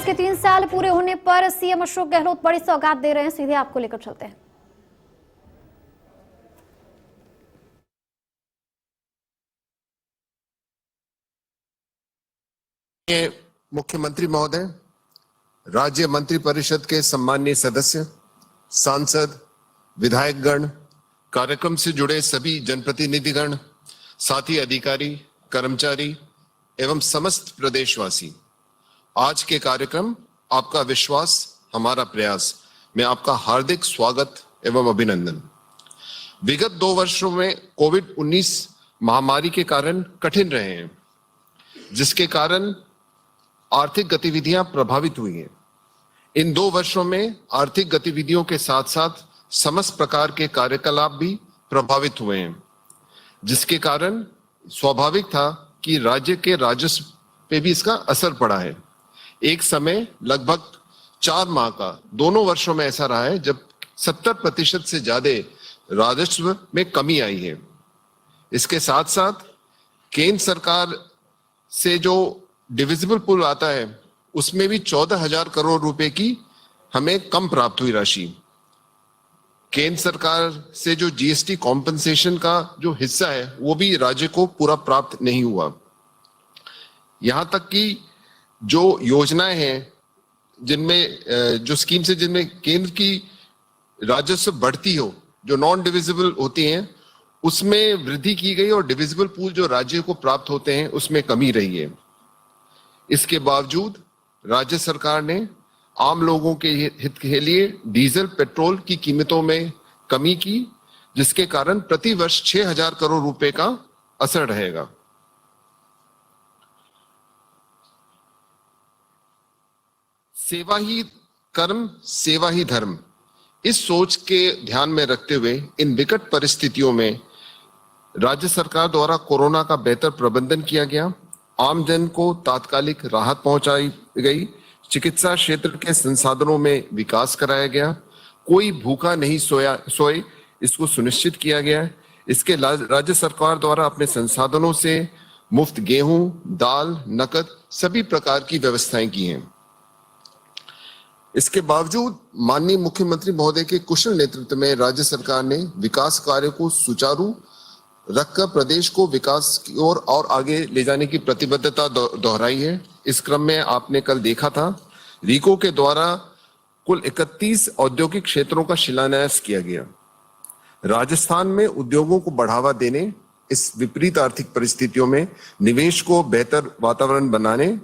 कांग्रेस के 3 साल पूरे होने पर सीएम अशोक गहलोत बड़ी सौगात दे रहे हैं। सीधे आपको लेकर चलते हैं। मुख्यमंत्री महोदय, राज्य मंत्रिपरिषद के सम्माननीय सदस्य, सांसद, विधायकगण, कार्यक्रम से जुड़े सभी जनप्रतिनिधिगण, साथी अधिकारी, कर्मचारी एवं समस्त प्रदेशवासी, आज के कार्यक्रम आपका विश्वास हमारा प्रयास में आपका हार्दिक स्वागत एवं अभिनंदन। विगत 2 वर्षों में कोविड-19 महामारी के कारण कठिन रहे हैं, जिसके कारण आर्थिक गतिविधियां प्रभावित हुई हैं। इन 2 वर्षों में आर्थिक गतिविधियों के साथ साथ समस्त प्रकार के कार्यकलाप भी प्रभावित हुए हैं, जिसके कारण स्वाभाविक था कि राज्य के राजस्व पे भी इसका असर पड़ा है। एक समय लगभग 4 माह का दोनों वर्षों में ऐसा रहा है जब 70% से ज्यादा राजस्व में कमी आई है। इसके साथ साथ केंद्र सरकार से जो डिविजिबल पुल आता है, उसमें भी 14,000 करोड़ रुपए की हमें कम प्राप्त हुई राशि। केंद्र सरकार से जो जीएसटी कॉम्पनसेशन का जो हिस्सा है, वो भी राज्य को पूरा प्राप्त नहीं हुआ। यहां तक कि जो योजनाएं हैं, जिनमें जो स्कीम्स है जिनमें केंद्र की राजस्व बढ़ती हो, जो नॉन डिविजिबल होती हैं, उसमें वृद्धि की गई और डिविजिबल पूल जो राज्य को प्राप्त होते हैं उसमें कमी रही है। इसके बावजूद राज्य सरकार ने आम लोगों के हित के लिए डीजल पेट्रोल की कीमतों में कमी की, जिसके कारण प्रति वर्ष 6,000 करोड़ रुपए का असर रहेगा। सेवा ही कर्म, सेवा ही धर्म, इस सोच के ध्यान में रखते हुए इन विकट परिस्थितियों में राज्य सरकार द्वारा कोरोना का बेहतर प्रबंधन किया गया। आमजन को तात्कालिक राहत पहुंचाई गई। चिकित्सा क्षेत्र के संसाधनों में विकास कराया गया। कोई भूखा नहीं सोए, इसको सुनिश्चित किया गया। इसके राज्य सरकार द्वारा अपने संसाधनों से मुफ्त गेहूं, दाल, नकद सभी प्रकार की व्यवस्थाएं की हैं। इसके बावजूद माननीय मुख्यमंत्री महोदय के कुशल नेतृत्व में राज्य सरकार ने विकास कार्य को सुचारू रखकर प्रदेश को विकास की ओर और आगे ले जाने की प्रतिबद्धता दोहराई है। इस क्रम में आपने कल देखा था, रीको के द्वारा कुल 31 औद्योगिक क्षेत्रों का शिलान्यास किया गया। राजस्थान में उद्योगों को बढ़ावा देने, इस विपरीत आर्थिक परिस्थितियों में निवेश को बेहतर वातावरण बनाने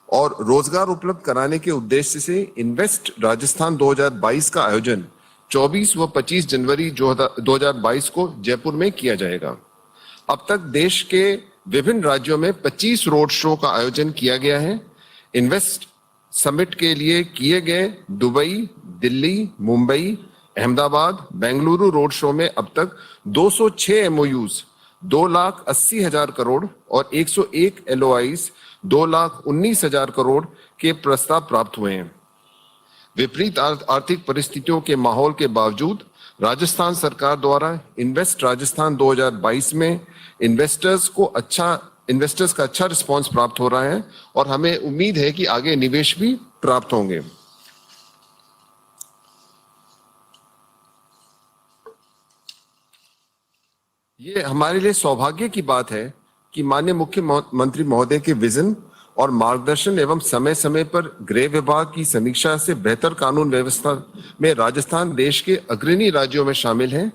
और रोजगार उपलब्ध कराने के उद्देश्य से इन्वेस्ट राजस्थान 2022 का आयोजन 24 व 25 जनवरी 2022 को जयपुर में किया जाएगा। अब तक देश के विभिन्न राज्यों में 25 रोड शो का आयोजन किया गया है। इन्वेस्ट समिट के लिए किए गए Dubai, Delhi, Mumbai, Ahmedabad, Bengaluru road show में अब तक 206 एमओयूज 2,80,000 करोड़ और 101 एलओआईज 2,19,000 करोड़ के प्रस्ताव प्राप्त हुए हैं। विपरीत आर्थिक परिस्थितियों के माहौल के बावजूद राजस्थान सरकार द्वारा इन्वेस्ट राजस्थान 2022 में इन्वेस्टर्स का अच्छा रिस्पांस प्राप्त हो रहा है और हमें उम्मीद है कि आगे निवेश भी प्राप्त होंगे। ये हमारे लिए सौभाग्य की बात है कि माननीय मुख्यमंत्री महोदय के विजन और मार्गदर्शन एवं समय समय पर गृह विभाग की समीक्षा से बेहतर कानून व्यवस्था में राजस्थान देश के अग्रणी राज्यों में शामिल है।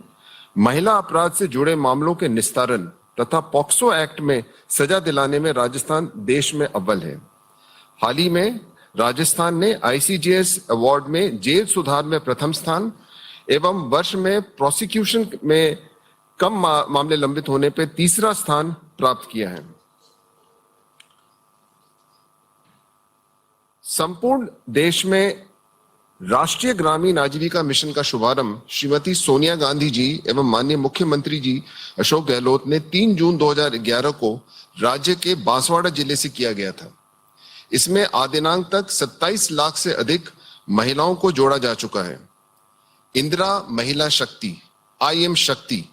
महिला अपराध से जुड़े मामलों के निस्तारण तथा पॉक्सो एक्ट में सजा दिलाने में राजस्थान देश में अव्वल है। हाल ही में राजस्थान ने ICJS अवार्ड में जेल सुधार में प्रथम स्थान एवं वर्ष में प्रोसिक्यूशन में कम मामले लंबित होने पर तीसरा स्थान प्राप्त किया है। संपूर्ण देश में राष्ट्रीय ग्रामीण आजीविका मिशन का शुभारंभ श्रीमती सोनिया गांधी जी एवं माननीय मुख्यमंत्री जी अशोक गहलोत ने 3 जून 2011 को राज्य के बांसवाड़ा जिले से किया गया था। इसमें आदिनांक तक 27 लाख से अधिक महिलाओं को जोड़ा जा चुका है। इंदिरा महिला शक्ति IM शक्ति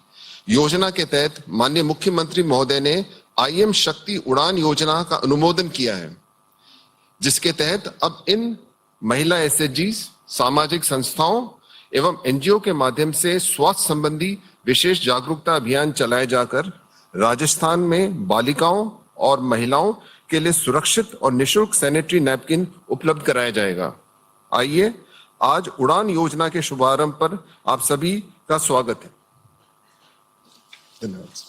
योजना के तहत माननीय मुख्यमंत्री महोदय ने IM शक्ति उड़ान योजना का अनुमोदन किया है। जिसके तहत अब इन महिला एसएचजी सामाजिक संस्थाओं एवं एनजीओ के माध्यम से स्वास्थ्य संबंधी विशेष जागरूकता अभियान चलाए जाकर राजस्थान में बालिकाओं और महिलाओं के लिए सुरक्षित और निशुल्क सैनिटरी नैपकिन उपलब्ध कराया जाएगा। आइए आज उड़ान योजना के शुभारंभ पर आप सभी का स्वागत है। धन्यवाद।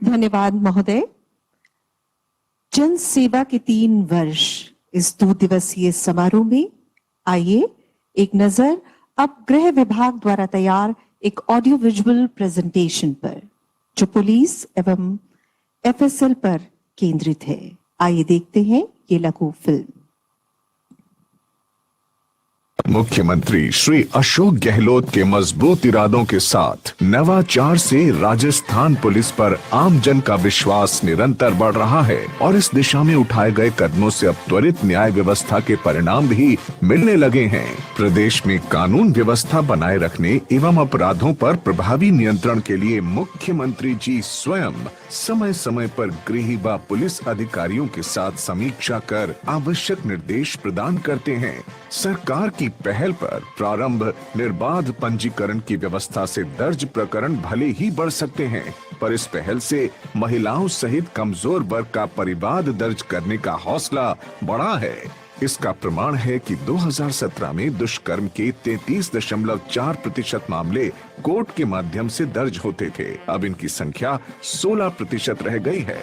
धन्यवाद महोदय। जन सेवा के 3 वर्ष इस 2 दिवसीय समारोह में आइए एक नजर अब गृह विभाग द्वारा तैयार एक ऑडियो विजुअल प्रेजेंटेशन पर जो पुलिस एवं एफएसएल पर केंद्रित है। आइए देखते हैं ये लघु फिल्म। मुख्यमंत्री श्री अशोक गहलोत के मजबूत इरादों के साथ नवाचार से राजस्थान पुलिस पर आम जन का विश्वास निरंतर बढ़ रहा है और इस दिशा में उठाए गए कदमों से अब त्वरित न्याय व्यवस्था के परिणाम भी मिलने लगे हैं। प्रदेश में कानून व्यवस्था बनाए रखने एवं अपराधों पर प्रभावी नियंत्रण के लिए मुख्यमंत्री जी स्वयं समय समय पर गृह व पुलिस अधिकारियों के साथ समीक्षा कर आवश्यक निर्देश प्रदान करते हैं। सरकार की पहल पर प्रारंभ निर्बाध पंजीकरण की व्यवस्था से दर्ज प्रकरण भले ही बढ़ सकते हैं, पर इस पहल से महिलाओं सहित कमजोर वर्ग का परिवाद दर्ज करने का हौसला बढ़ा है। इसका प्रमाण है कि 2017 में दुष्कर्म के 33.4% मामले कोर्ट के माध्यम से दर्ज होते थे। अब इनकी संख्या 16% रह गई है।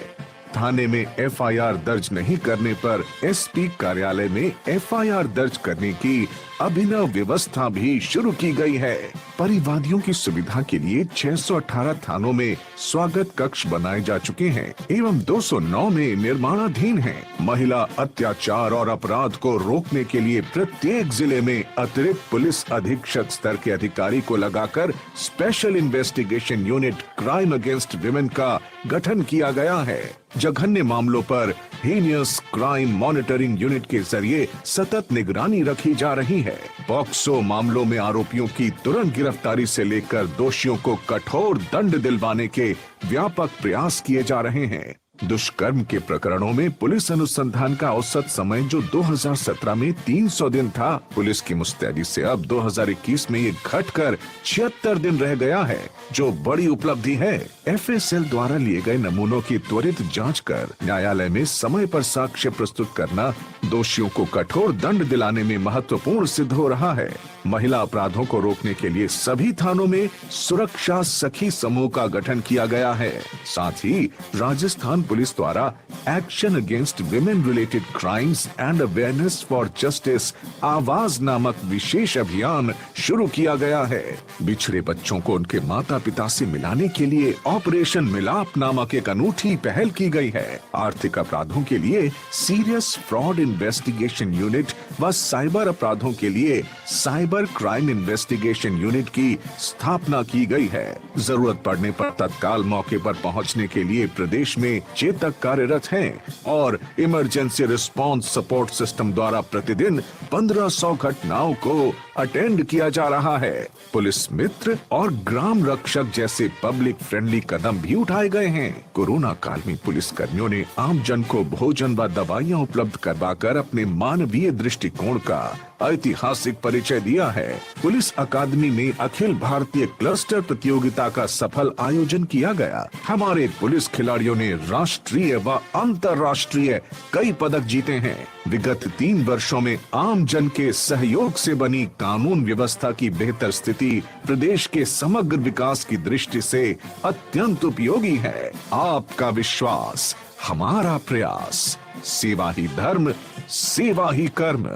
थाने में एफआईआर दर्ज नहीं करने पर एसपी कार्यालय में एफआईआर दर्ज करने की अभिनव व्यवस्था भी शुरू की गई है। परिवादियों की सुविधा के लिए 618 थानों में स्वागत कक्ष बनाए जा चुके हैं एवं 209 में निर्माणाधीन हैं। महिला अत्याचार और अपराध को रोकने के लिए प्रत्येक जिले में अतिरिक्त पुलिस अधीक्षक स्तर के अधिकारी को लगाकर special investigation unit crime against women का गठन किया गया है। जघन्य मामलों पर हीनियस क्राइम मॉनिटरिंग यूनिट के जरिए सतत निगरानी रखी जा रही है। पॉक्सो मामलों में आरोपियों की तुरंत गिरफ्तारी से लेकर दोषियों को कठोर दंड दिलवाने के व्यापक प्रयास किए जा रहे हैं। दुष्कर्म के प्रकरणों में पुलिस अनुसंधान का औसत समय जो 2017 में 300 दिन था, पुलिस की मुस्तैदी से अब 2021 में ये घटकर 76 दिन रह गया है, जो बड़ी उपलब्धि है। एफएसएल द्वारा लिए गए नमूनों की त्वरित जांच कर न्यायालय में समय पर साक्ष्य प्रस्तुत करना दोषियों को कठोर दंड दिलाने में महत्वपूर्ण सिद्ध हो रहा है। महिला अपराधों को रोकने के लिए सभी थानों में सुरक्षा सखी समूह का गठन किया गया है। साथ ही राजस्थान पुलिस द्वारा action against women related crimes and awareness for justice आवाज नामक विशेष अभियान शुरू किया गया है। बिछड़े बच्चों को उनके माता पिता से मिलाने के लिए ऑपरेशन मिलाप नामक एक अनूठी पहल की गई है। आर्थिक अपराधों के लिए सीरियस फ्रॉड इन्वेस्टिगेशन यूनिट व साइबर अपराधों के लिए साइबर क्राइम इन्वेस्टिगेशन यूनिट की स्थापना की गई है। जरूरत पड़ने पर तत्काल मौके पर पहुंचने के लिए प्रदेश में चेतक कार्यरत हैं और इमरजेंसी रिस्पांस सपोर्ट सिस्टम द्वारा प्रतिदिन 1500 घटनाओं को अटेंड किया जा रहा है। पुलिस मित्र और ग्राम रक्षक जैसे पब्लिक फ्रेंडली कदम भी उठाए गए हैं। कोरोना काल में पुलिस कर्मियों ने आम जन को भोजन व दवाइयां उपलब्ध करवाकर अपने मानवीय दृष्टिकोण का ऐतिहासिक परिचय दिया है। पुलिस अकादमी में अखिल भारतीय क्लस्टर प्रतियोगिता का सफल आयोजन किया गया। हमारे पुलिस खिलाड़ियों ने राष्ट्रीय व अंतर्राष्ट्रीय कई पदक जीते हैं। विगत 3 वर्षों में आम जन के सहयोग से बनी कानून व्यवस्था की बेहतर स्थिति प्रदेश के समग्र विकास की दृष्टि से अत्यंत उपयोगी है। आपका विश्वास, हमारा प्रयास, सेवा ही धर्म, सेवा ही कर्म।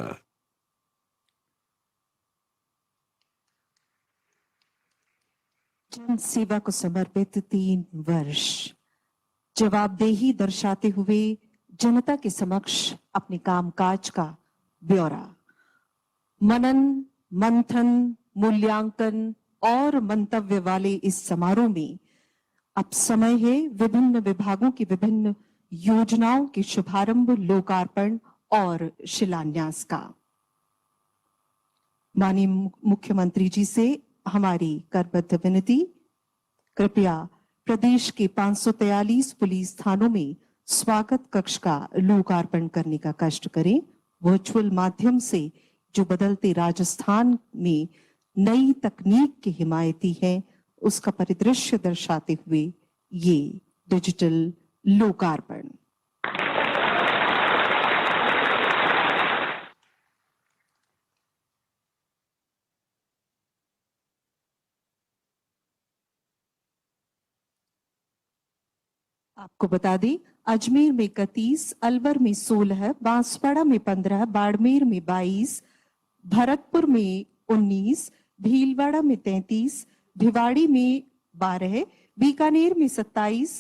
जन सेवा को समर्पित 3 वर्ष जवाबदेही दर्शाते हुए जनता के समक्ष अपने कामकाज का ब्यौरा, मनन, मंथन, मूल्यांकन और मंतव्य वाले इस समारोह में अब समय है विभिन्न विभागों की विभिन्न योजनाओं के शुभारंभ, लोकार्पण और शिलान्यास का। माननीय मुख्यमंत्री जी से हमारी करबद्ध विनती कृपया प्रदेश के 543 पुलिस थानों में स्वागत कक्ष का लोकार्पण करने का कष्ट करें। वर्चुअल माध्यम से जो बदलते राजस्थान में नई तकनीक के हिमायती है, उसका परिदृश्य दर्शाते हुए ये डिजिटल लोकार्पण। आपको बता दें, अजमेर में 31, अलवर में 16, बांसवाड़ा में 15, बाड़मेर में 22, भरतपुर में 19, भीलवाड़ा में 33, भिवाड़ी में 12, बीकानेर में 27,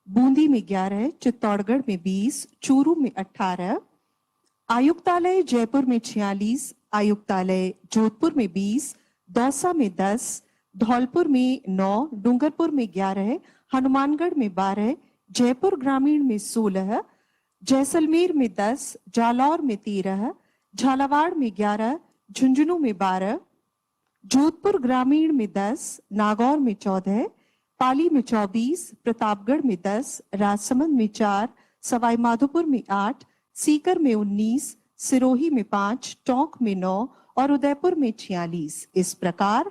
बूंदी में 11, चित्तौड़गढ़ में 20, चूरू में 18, आयुक्तालय जयपुर में 46, आयुक्तालय जोधपुर में 20, दौसा में 10, धौलपुर में 9, डूंगरपुर में 11, हनुमानगढ़ में 12, जयपुर ग्रामीण में 16, जैसलमेर में 10, जालौर में 13, झालावाड़ में 11, झुंझुनू में 12, जोधपुर ग्रामीण में 10, नागौर में 14, पाली में 24, प्रतापगढ़ में 10, राजसमंद में 4, सवाई माधोपुर में 8, सीकर में 19, सिरोही में 5, टोंक में 9 और उदयपुर में 46। इस प्रकार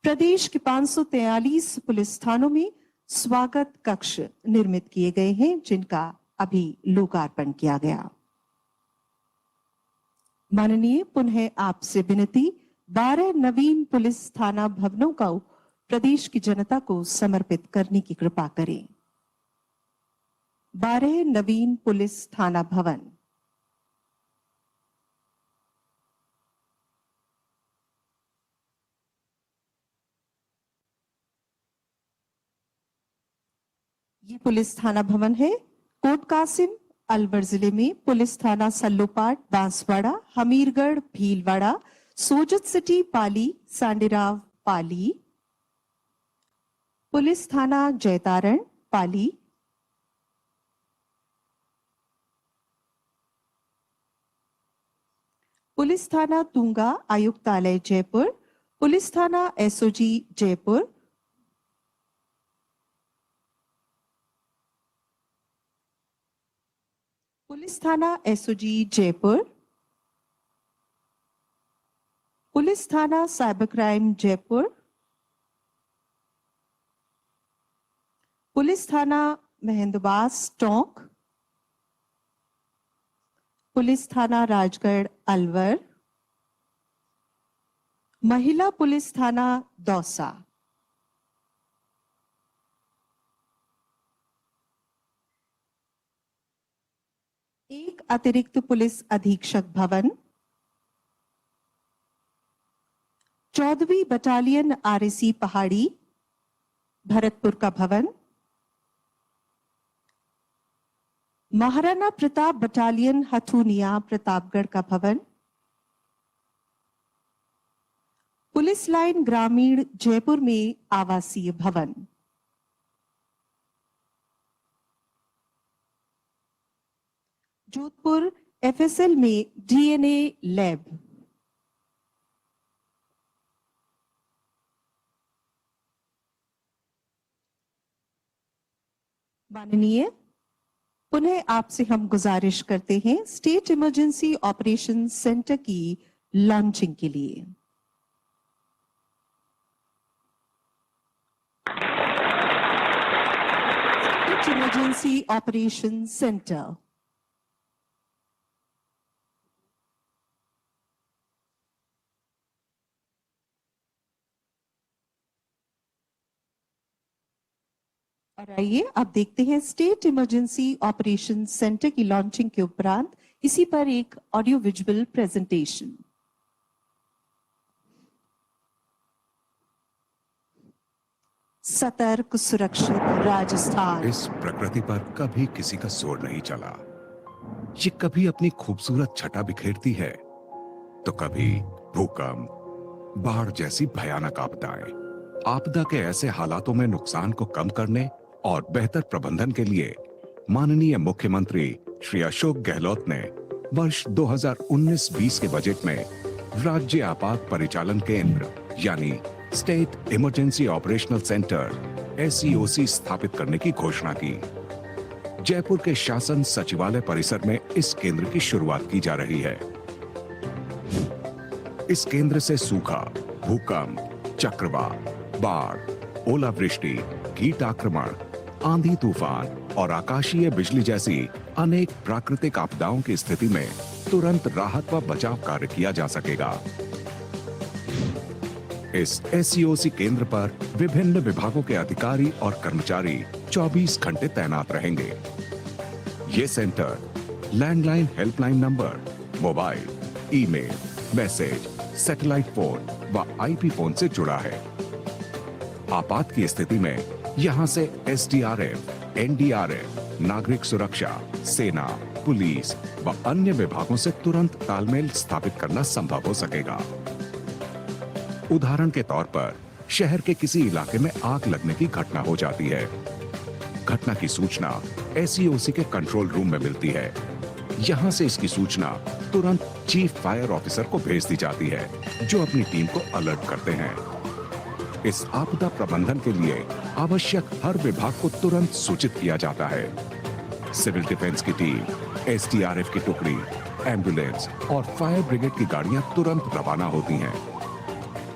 प्रदेश के 543 पुलिस थानों में स्वागत कक्ष निर्मित किए गए हैं, जिनका अभी लोकार्पण किया गया। माननीय, पुनः आपसे विनती, 12 नवीन पुलिस थाना भवनों का प्रदेश की जनता को समर्पित करने की कृपा करें। 12 नवीन पुलिस थाना भवन। ये पुलिस थाना भवन है कोट कासिम, अलवर जिले में। पुलिस थाना सल्लोपाट, बांसवाड़ा, हमीरगढ़, भीलवाड़ा, सोजत सिटी, पाली, सांडेराव, पाली। पुलिस थाना जैतारण, पाली। पुलिस थाना तुंगा, आयुक्तालय जयपुर। पुलिस थाना एसओजी जयपुर। पुलिस थाना एसओजी जयपुर। पुलिस थाना साइबर क्राइम जयपुर। पुलिस थाना महेंद्रवास टोंक। पुलिस थाना राजगढ़ अलवर। महिला पुलिस थाना दौसा। एक अतिरिक्त पुलिस अधीक्षक भवन। 14वीं बटालियन आरएसी पहाड़ी, भरतपुर का भवन। महाराणा प्रताप बटालियन हथुनिया, प्रतापगढ़ का भवन। पुलिस लाइन ग्रामीण जयपुर में आवासीय भवन। जोधपुर एफएसएल में डीएनए लैब। माननीय, पुनः आपसे हम गुजारिश करते हैं स्टेट इमरजेंसी ऑपरेशन सेंटर की लॉन्चिंग के लिए। State emergency operation centre. और आइए अब देखते हैं स्टेट इमरजेंसी ऑपरेशन सेंटर की लॉन्चिंग के उपरांत इसी पर एक ऑडियो विजुअल प्रेजेंटेशन। सतर्क सुरक्षित राजस्थान। इस प्रकृति पर कभी किसी का जोर नहीं चला। ये कभी अपनी खूबसूरत छटा बिखेरती है, तो कभी भूकंप, बाढ़ जैसी भयानक आपदाएं। आपदा के ऐसे हालातों में नुकसान को कम करने और बेहतर प्रबंधन के लिए माननीय मुख्यमंत्री श्री अशोक गहलोत ने वर्ष 2019-20 के बजट में राज्य आपात परिचालन केंद्र यानी state emergency operational centre SEOC स्थापित करने की घोषणा की। जयपुर के शासन सचिवालय परिसर में इस केंद्र की शुरुआत की जा रही है। इस केंद्र से सूखा, भूकंप, चक्रवात, बाढ़, ओलावृष्टि, कीट आक्रमण, आंधी तूफान और आकाशीय बिजली जैसी अनेक प्राकृतिक आपदाओं की स्थिति में तुरंत राहत व बचाव कार्य किया जा सकेगा। इस SEOC केंद्र पर विभिन्न विभागों के अधिकारी और कर्मचारी 24 घंटे तैनात रहेंगे। ये centre landline helpline number, mobile, email, message, satellite phone व IP फोन से जुड़ा है। आपात की स्थिति में यहां से SDRF, NDRF, नागरिक सुरक्षा, सेना, पुलिस व अन्य विभागों से तुरंत तालमेल स्थापित करना संभव हो सकेगा। उदाहरण के तौर पर शहर के किसी इलाके में आग लगने की घटना हो जाती है। घटना की सूचना SEOC के कंट्रोल रूम में मिलती है। यहां से इसकी सूचना तुरंत चीफ फायर ऑफिसर को भेज दी जाती है, जो अपनी टीम को अलर्ट करते हैं। इस आपदा प्रबंधन के लिए आवश्यक हर विभाग को तुरंत सूचित किया जाता है। सिविल डिफेंस की टीम, SDRF की टुकड़ी, एम्बुलेंस और फायर ब्रिगेड की गाड़ियां तुरंत रवाना होती हैं।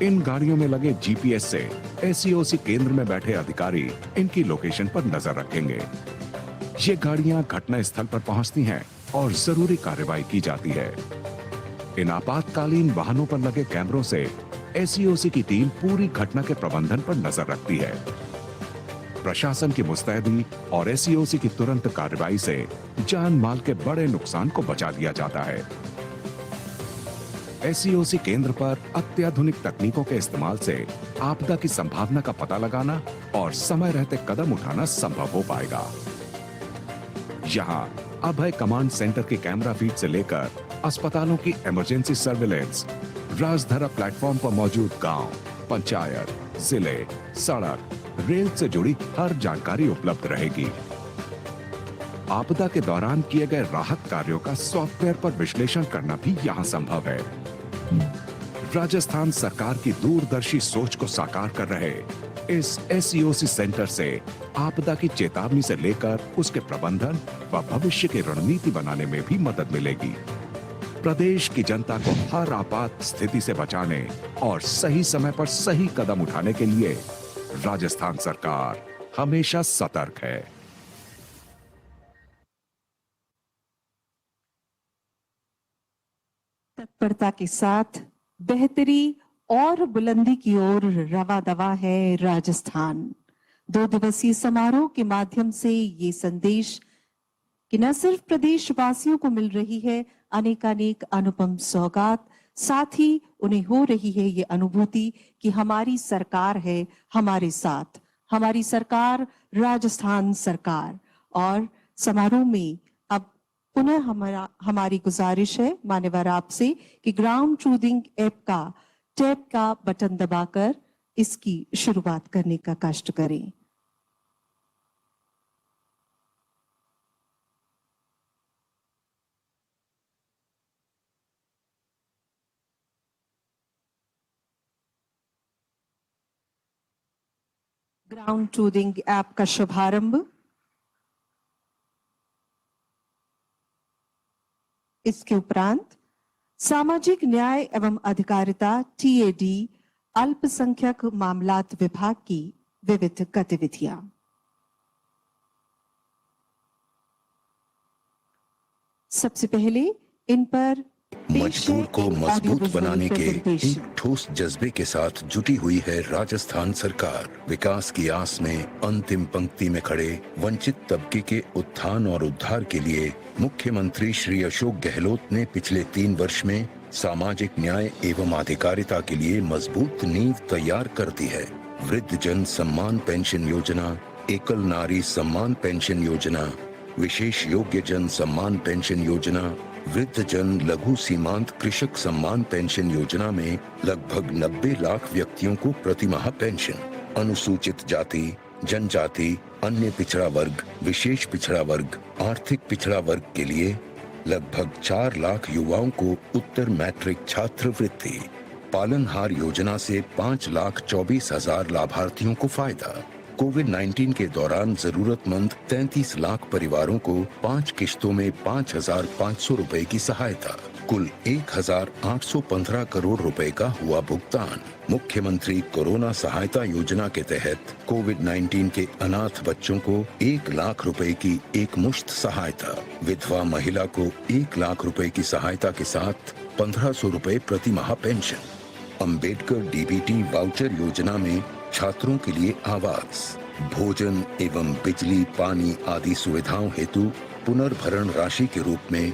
इन गाड़ियों में लगे GPS से SEOC केंद्र में बैठे अधिकारी इनकी लोकेशन पर नजर रखेंगे। ये गाड़ियां घटना स्थल पर पहुंचती हैं और जरूरी कार्रवाई की जाती है। इन आपातकालीन वाहनों पर लगे कैमरों से SEOC की टीम पूरी घटना के प्रबंधन पर नजर रखती है। प्रशासन की मुस्तैदी और SEOC की तुरंत कार्रवाई से जान माल के बड़े नुकसान को बचा लिया जाता है। SEOC केंद्र पर अत्याधुनिक तकनीकों के इस्तेमाल से आपदा की संभावना का पता लगाना और समय रहते कदम उठाना संभव हो पाएगा। यहाँ अभय कमांड सेंटर के कैमरा फीड से लेकर अस्पतालों की इमरजेंसी सर्विलेंस, राजधरा प्लेटफॉर्म पर मौजूद गांव, पंचायत, जिले, सड़क, रेल से जुड़ी हर जानकारी उपलब्ध रहेगी। आपदा के दौरान किए गए राहत कार्यों का सॉफ्टवेयर पर विश्लेषण करना भी यहाँ संभव है। राजस्थान सरकार की दूरदर्शी सोच को साकार कर रहे इस SEOC सेंटर से आपदा की चेतावनी से लेकर उसके प्रबंधन व भविष्य की रणनीति बनाने में भी मदद मिलेगी। प्रदेश की जनता को हर आपात स्थिति से बचाने और सही समय पर सही कदम उठाने के लिए राजस्थान सरकार हमेशा सतर्क है। तत्परता के साथ बेहतरी और बुलंदी की ओर रवा दवा है राजस्थान। 2 दिवसीय समारोह के माध्यम से ये संदेश कि न सिर्फ प्रदेशवासियों को मिल रही है अनेकानेक अनुपम सौगात, साथ ही उन्हें हो रही है ये अनुभूति कि हमारी सरकार है हमारे साथ, हमारी सरकार राजस्थान सरकार। और समारोह में अब पुनः हमारी गुजारिश है मान्यवर आपसे कि ग्राउंड ट्रूथिंग ऐप का टैब का बटन दबाकर इसकी शुरुआत करने का कष्ट करें। ग्राउंड ट्रूथिंग ऐप का शुभारंभ इसके उपरांत सामाजिक न्याय एवं अधिकारिता TAD अल्पसंख्यक मामलात विभाग की विविध गतिविधियां। सबसे पहले इन पर मजदूर को मजबूत बनाने के एक ठोस जज्बे के साथ जुटी हुई है राजस्थान सरकार। विकास की आस में अंतिम पंक्ति में खड़े वंचित तबके के उत्थान और उद्धार के लिए मुख्यमंत्री श्री अशोक गहलोत ने पिछले 3 वर्ष में सामाजिक न्याय एवं अधिकारिता के लिए मजबूत नींव तैयार कर दी है। वृद्ध जन सम्मान पेंशन योजना, एकल नारी सम्मान पेंशन योजना, विशेष योग्य जन सम्मान पेंशन योजना, वृद्ध जन लघु सीमांत कृषक सम्मान पेंशन योजना में लगभग 90 लाख व्यक्तियों को प्रतिमाह पेंशन, अनुसूचित जाति, जनजाति, अन्य पिछड़ा वर्ग, विशेष पिछड़ा वर्ग, आर्थिक पिछड़ा वर्ग के लिए लगभग 4 लाख युवाओं को उत्तर मैट्रिक छात्रवृत्ति, पालनहार योजना से 5,24,000 लाभार्थियों को फायदा, कोविड-19 के दौरान जरूरतमंद 33 लाख परिवारों को 5 किश्तों में 5,500 रुपए की सहायता, कुल 1,815 करोड़ रुपए का हुआ भुगतान। मुख्यमंत्री कोरोना सहायता योजना के तहत कोविड-19 के अनाथ बच्चों को 1 लाख रुपए की एक मुश्त सहायता, विधवा महिला को 1 लाख रुपए की सहायता के साथ 1,500 रुपए प्रति माह पेंशन। अंबेडकर डीबीटी वाउचर योजना में छात्रों के लिए आवास, भोजन एवं बिजली पानी आदि सुविधाओं हेतु पुनर्भरण राशि के रूप में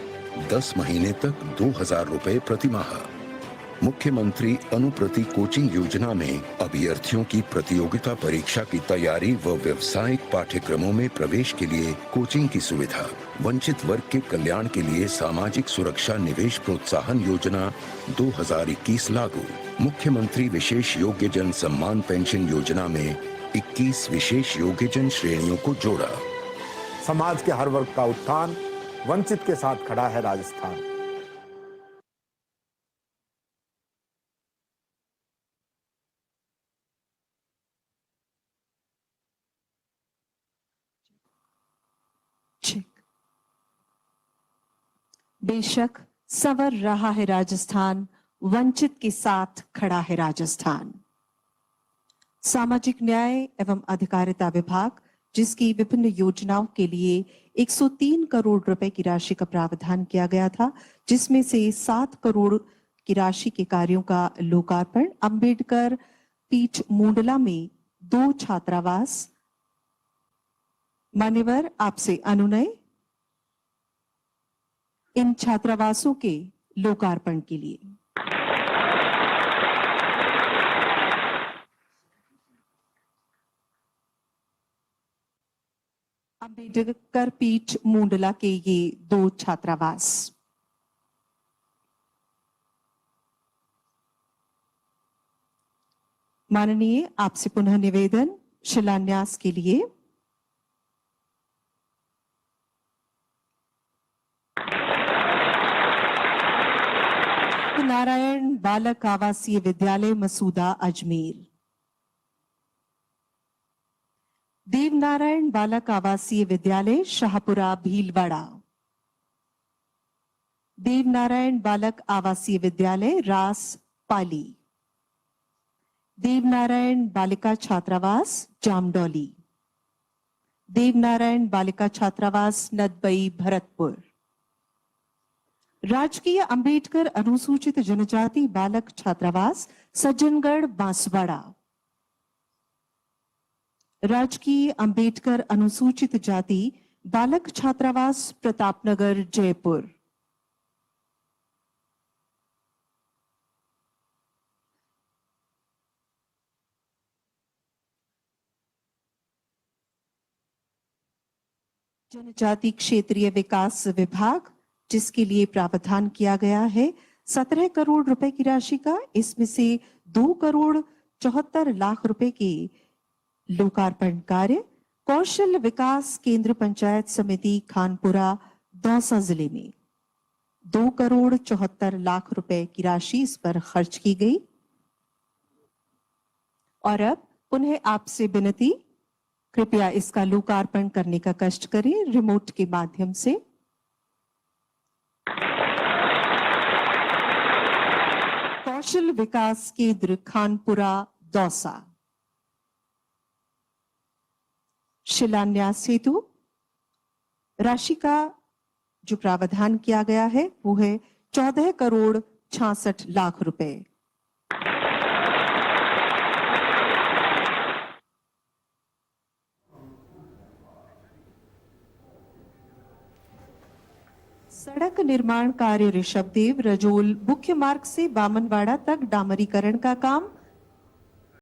10 महीने तक 2,000 रुपए प्रति माह। मुख्यमंत्री अनुप्रति कोचिंग योजना में अभ्यर्थियों की प्रतियोगिता परीक्षा की तैयारी व व्यावसायिक पाठ्यक्रमों में प्रवेश के लिए कोचिंग की सुविधा। वंचित वर्ग के कल्याण के लिए सामाजिक सुरक्षा निवेश प्रोत्साहन योजना 2021 लागू। मुख्यमंत्री विशेष योग्यजन सम्मान पेंशन योजना में 21 विशेष योग्यजन श्रेणियों को जोड़ा। समाज के हर वर्ग का उत्थान, वंचित के साथ खड़ा है राजस्थान। बेशक संवर रहा है राजस्थान, वंचित के साथ खड़ा है राजस्थान। सामाजिक न्याय एवं अधिकारिता विभाग, जिसकी विभिन्न योजनाओं के लिए 103 करोड़ रुपए की राशि का प्रावधान किया गया था, जिसमें से 7 करोड़ की राशि के कार्यों का लोकार्पण। अंबेडकर पीठ मुंडला में 2 छात्रावास। मान्यवर, आपसे अनुनय इन छात्रावासों के लोकार्पण के लिए। अंबेडकर पीठ मुंडला के ये 2 छात्रावास। माननीय, आपसे पुनः निवेदन शिलान्यास के लिए। नारायण बालक आवासीय विद्यालय मसूदा अजमेर। देवनारायण बालक आवासीय विद्यालय शाहपुरा भीलवाड़ा। देवनारायण बालक आवासीय विद्यालय रास पाली। देवनारायण बालिका छात्रावास जामडौली। देवनारायण बालिका छात्रावास नदबई भरतपुर। राजकीय अंबेडकर अनुसूचित जनजाति बालक छात्रावास सज्जनगढ़ बांसवाड़ा। राजकीय अंबेडकर अनुसूचित जाति बालक छात्रावास प्रतापनगर जयपुर। जनजाति क्षेत्रीय विकास विभाग, जिसके लिए प्रावधान किया गया है 17 करोड़ रुपए की राशि का, इसमें से 2 करोड़ 74 लाख रुपए के लोकार्पण कार्य। कौशल विकास केंद्र पंचायत समिति खानपुरा दौसा जिले में 2 करोड़ 74 लाख रुपए की राशि इस पर खर्च की गई। और अब पुनः आपसे विनती, कृपया इसका लोकार्पण करने का कष्ट करें रिमोट के माध्यम से। कौशल विकास केंद्र खानपुरा दौसा। शिलान्यास हेतु राशि का जो प्रावधान किया गया है वो है 14 करोड़ 66 लाख रुपए। सड़क निर्माण कार्य ऋषभदेव रजोल मुख्य मार्ग से बामनवाड़ा तक डामरीकरण का काम